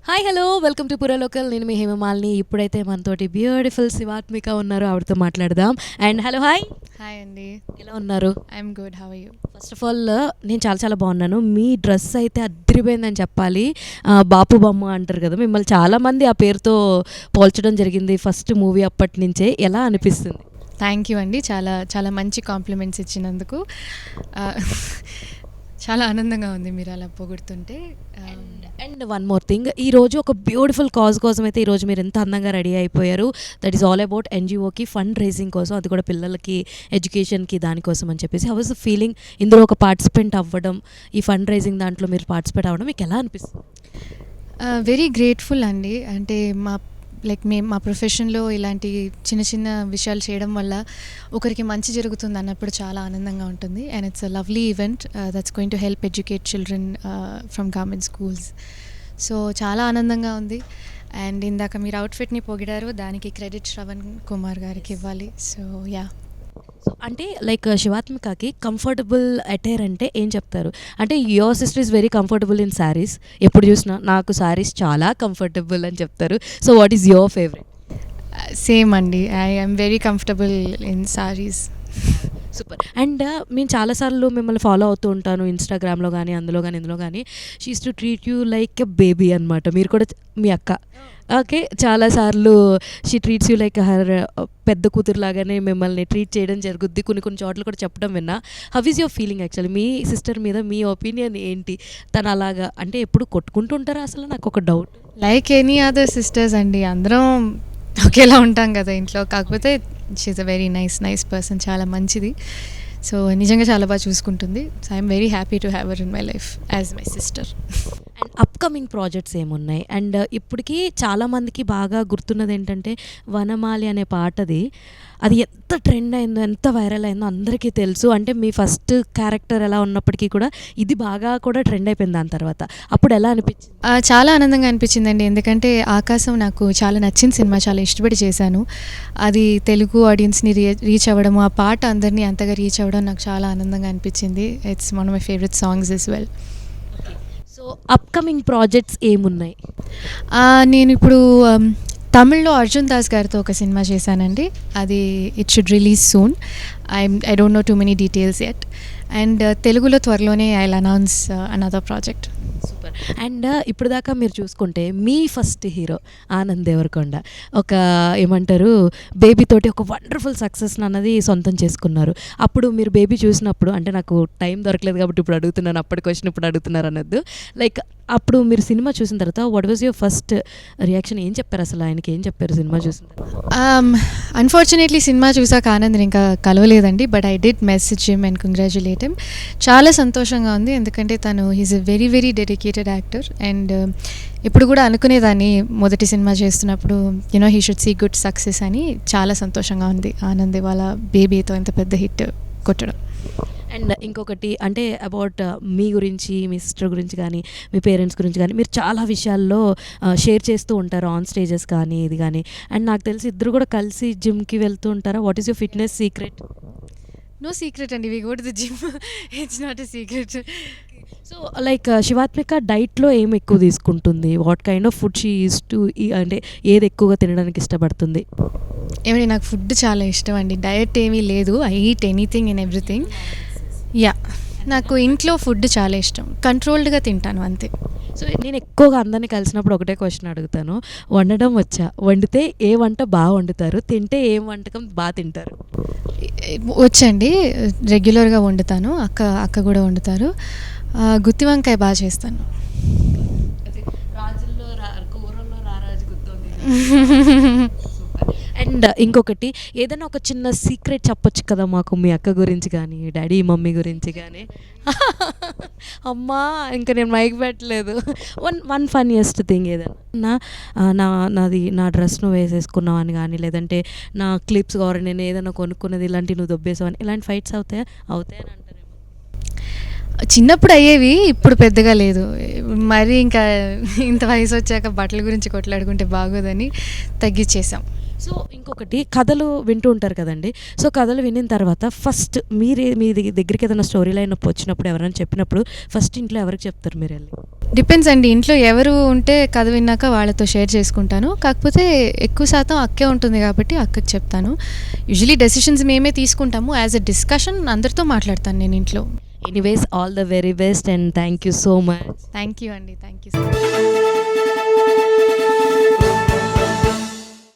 Hi hello welcome to పురలోకల్. నేను మీ హేమమాలిని. ఇప్పుడైతే మనతోటి బ్యూటిఫుల్ శివాత్మిక ఉన్నారు, ఆవిడతో మాట్లాడదాం. And hello hi. హాయ్ అండి, ఎలా ఉన్నారు? I'm good, how are you? First of all నేను చాలా చాలా బాగున్నాను. మీ డ్రెస్ అయితే అద్దరిపోయిందని చెప్పాలి. బాపు బొమ్మ అంటారు కదా, మిమ్మల్ని చాలామంది ఆ పేరుతో పోల్చడం జరిగింది ఫస్ట్ మూవీ అప్పటి నుంచే. ఎలా అనిపిస్తుంది? థ్యాంక్ యూ అండి, చాలా చాలా మంచి కాంప్లిమెంట్స్ ఇచ్చినందుకు. చాలా ఆనందంగా ఉంది మీరు అలా పొగుడుతుంటే. అండ్ వన్ మోర్ థింగ్, ఈరోజు ఒక బ్యూటిఫుల్ కాజ్ కోసం అయితే ఈరోజు మీరు ఎంత అందంగా రెడీ అయిపోయారు. దట్ ఈస్ ఆల్ అబౌట్ ఎన్జిఓకి ఫండ్ రైజింగ్ కోసం, అది కూడా పిల్లలకి ఎడ్యుకేషన్కి దానికోసం అని చెప్పేసి. హౌ వాజ్ ద ఫీలింగ్ ఇందులో ఒక పార్టిసిపెంట్ అవ్వడం, ఈ ఫండ్ రైజింగ్ దాంట్లో మీరు పార్టిసిపేట్ అవ్వడం మీకు ఎలా అనిపిస్తుంది? వెరీ గ్రేట్ఫుల్ అండి. అంటే మా ప్రొఫెషన్లో ఇలాంటి చిన్న చిన్న విషయాలు చేయడం వల్ల ఒకరికి మంచి జరుగుతుంది అన్నప్పుడు చాలా ఆనందంగా ఉంటుంది. And it's a lovely event that's going to help educate children from government schools. So చాలా ఆనందంగా ఉంది. అండ్ ఇందాక మీరు అవుట్ఫిట్ని పొగిడారు, దానికి క్రెడిట్ శ్రవణ్ కుమార్ గారికి ఇవ్వాలి. So yeah. సో అంటే లైక్ శివాత్మికకి కంఫర్టబుల్ అటైర్ అంటే ఏం చెప్తారు? అంటే your sister is very comfortable in saris. ఎప్పుడు చూసినా నాకు శారీస్ చాలా కంఫర్టబుల్ అని చెప్తారు. So what is your favourite? Same అండి, I am very comfortable in saris. Super. And మేము చాలాసార్లు మిమ్మల్ని ఫాలో అవుతూ ఉంటాను ఇన్స్టాగ్రామ్లో కానీ అందులో కానీ ఇందులో కానీ. She is to treat you like a baby అనమాట. మీరు కూడా మీ అక్క ఓకే, చాలాసార్లు she treats you like her పెద్ద కూతురు లాగానే మిమ్మల్ని ట్రీట్ చేయడం జరుగుద్ది. కొన్ని కొన్ని చోట్ల కూడా చెప్పడం విన్నా. How is your feeling actually? Me sister మీద మీ ఒపీనియన్ ఏంటి? తను అలాగా అంటే ఎప్పుడు కొట్టుకుంటుంటారా? అసలు నాకు ఒక doubt. Like any other sisters అండి, అందరం ఒకేలా ఉంటాం కదా ఇంట్లో. కాకపోతే she's a very nice person, చాలా మంచిది. సో నిజంగా చాలా బాగా చూసుకుంటుంది. So I'm very happy to have her in my life as my sister. And upcoming projects ఏమున్నాయి? అండ్ ఇప్పటికీ చాలామందికి బాగా గుర్తున్నది ఏంటంటే వనమాలి అనే పాటది. అది ఎంత ట్రెండ్ అయిందో, ఎంత వైరల్ అయిందో అందరికీ తెలుసు. అంటే మీ ఫస్ట్ క్యారెక్టర్ ఎలా ఉన్నప్పటికీ కూడా ఇది బాగా కూడా ట్రెండ్ అయిపోయింది దాని తర్వాత. అప్పుడు ఎలా అనిపించింది? చాలా ఆనందంగా అనిపించిందండి, ఎందుకంటే ఆకాశం నాకు చాలా నచ్చిన సినిమా, చాలా ఇష్టపడి చేశాను. అది తెలుగు ఆడియన్స్ని రీచ్ అవ్వడం, ఆ పాట అందరినీ అంతగా రీచ్ అవ్వడం నాకు చాలా ఆనందంగా అనిపించింది. It's one of my favourite songs as well. So upcoming projects ఏమున్నాయి? నేను ఇప్పుడు తమిళ్లో అర్జున్ దాస్ గారితో ఒక సినిమా చేశానండి. అది it should release soon. I don't know too many details at. And తెలుగులో త్వరలోనే I will announce another project. Super. And ఇప్పుడు దాకా మీరు చూసుకుంటే మీ ఫస్ట్ హీరో ఆనంద్ దేవరకొండ ఒక ఏమంటారు బేబీ తోటి ఒక వండర్ఫుల్ సక్సెస్ అన్నది సొంతం చేసుకున్నారు. అప్పుడు మీరు బేబీ చూసినప్పుడు, అంటే నాకు టైం దొరకలేదు కాబట్టి ఇప్పుడు అడుగుతున్నాను, అప్పటి క్వశ్చన్ ఇప్పుడు అడుగుతున్నారు అన్నది. లైక్ అప్పుడు మీరు సినిమా చూసిన తర్వాత what was your first reaction? ఏం చెప్పారు అసలు? ఆయనకి ఏం చెప్పారు సినిమా చూసిన తర్వాత? అన్ఫార్చునేట్లీ సినిమా చూసాక ఆనంద్ ఇంకా కలవలేదండి, but I did message him and congratulate him. చాలా సంతోషంగా ఉంది, ఎందుకంటే తను he's a very very dedicated actor. And ఇప్పుడు కూడా అనుకునేదాన్ని మొదటి సినిమా చేస్తున్నప్పుడు he should see good success అని. చాలా సంతోషంగా ఉంది ఆనంద్ వాళ్ళ బేబీతో ఇంత పెద్ద హిట్ కొట్టడం. అండ్ ఇంకొకటి అంటే అబౌట్ మీ గురించి, మీ సిస్టర్ గురించి కానీ, మీ పేరెంట్స్ గురించి కానీ మీరు చాలా విషయాల్లో షేర్ చేస్తూ ఉంటారు ఆన్ స్టేజెస్ కానీ ఇది కానీ. అండ్ నాకు తెలిసి ఇద్దరు కూడా కలిసి జిమ్కి వెళ్తూ ఉంటారా? What is your fitness secret? No secret అండి, we go to the gym. It's not a secret. So like Shivathmika డైట్లో ఏం ఎక్కువ తీసుకుంటుంది? What kind of food she uses to, అంటే ఏది ఎక్కువగా తినడానికి ఇష్టపడుతుంది? ఏమండి, నాకు ఫుడ్ చాలా ఇష్టం అండి. డయట్ ఏమీ లేదు, I eat anything and everything. Yeah, నాకు ఇంట్లో ఫుడ్ చాలా ఇష్టం, కంట్రోల్డ్గా తింటాను అంతే. సో నేను ఎక్కువగా అందరినీ కలిసినప్పుడు ఒకటే క్వశ్చన్ అడుగుతాను, వండడం వచ్చా? వండితే ఏ వంట బాగా వండుతారు? తింటే ఏం వంటకం బాగా తింటారు? వచ్చండి, రెగ్యులర్గా వండుతాను. అక్క కూడా వండుతారు. గుత్తి వంకాయ బాగా చేస్తాను. అండ్ ఇంకొకటి, ఏదైనా ఒక చిన్న సీక్రెట్ చెప్పొచ్చు కదా మాకు, మీ అక్క గురించి కానీ, డాడీ మమ్మీ గురించి కానీ. అమ్మా ఇంకా నేను మైక్ పెట్టలేదు. వన్ ఫన్నీయెస్ట్ థింగ్ ఏదైనా, నా డ్రెస్ నువ్వు వేసేసుకున్నావు అని కానీ, లేదంటే నా క్లిప్స్ కావాలి నేను ఏదైనా కొనుక్కున్నది ఇలాంటివి నువ్వు దొబ్బేసావు అని, ఇలాంటి ఫైట్స్ అవుతాయని అంటారేమో. చిన్నప్పుడు అయ్యేవి, ఇప్పుడు పెద్దగా లేదు. మరి ఇంకా ఇంత వయసు వచ్చాక బట్టల గురించి కొట్లాడుకుంటే బాగోదని తగ్గించేసాం. సో ఇంకొకటి కథలు వింటూ ఉంటారు కదండి. సో కథలు వినిన తర్వాత ఫస్ట్ మీరే మీ దగ్గరికి ఏదైనా స్టోరీ లైన్ వచ్చినప్పుడు ఎవరైనా చెప్పినప్పుడు ఫస్ట్ ఇంట్లో ఎవరికి చెప్తారు మీరు వెళ్ళి? డిపెండ్స్ అండి. ఇంట్లో ఎవరు ఉంటే కథ విన్నాక వాళ్ళతో షేర్ చేసుకుంటాను. కాకపోతే ఎక్కువ శాతం అక్కే ఉంటుంది కాబట్టి అక్కకి చెప్తాను. యూజువలీ డెసిషన్స్ మేమే తీసుకుంటాము. యాజ్ ఎ డిస్కషన్ అందరితో మాట్లాడతాను నేను ఇంట్లో. Anyways all the very best and thank you so much. Thank you అండి. Thank you so much.